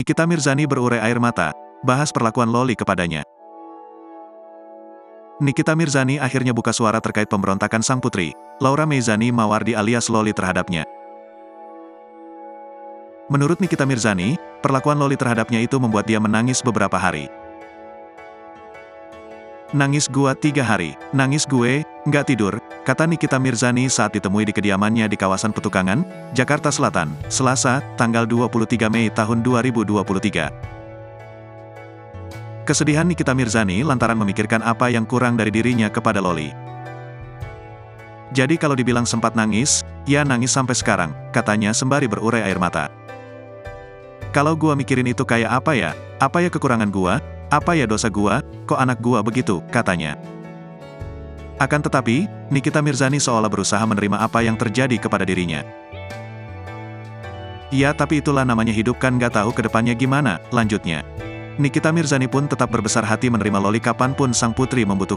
Nikita Mirzani berurai air mata, bahas perlakuan Loli kepadanya. Nikita Mirzani akhirnya buka suara terkait pemberontakan sang putri, Laura Meizani Mawardi alias Loli terhadapnya. Menurut Nikita Mirzani, perlakuan Loli terhadapnya itu membuat dia menangis beberapa hari. Nangis gua 3 hari, nangis gue, nggak tidur, kata Nikita Mirzani saat ditemui di kediamannya di kawasan Petukangan, Jakarta Selatan, Selasa, tanggal 23 Mei tahun 2023. Kesedihan Nikita Mirzani lantaran memikirkan apa yang kurang dari dirinya kepada Loli. Jadi kalau dibilang sempat nangis, ya nangis sampai sekarang, katanya sembari berurai air mata. Kalau gua mikirin itu kayak apa ya kekurangan gua? Apa ya dosa gua, kok anak gua begitu, katanya. Akan tetapi, Nikita Mirzani seolah berusaha menerima apa yang terjadi kepada dirinya. Ya tapi itulah namanya hidup kan gak tahu ke depannya gimana, lanjutnya. Nikita Mirzani pun tetap berbesar hati menerima Loli kapanpun sang putri membutuhkan.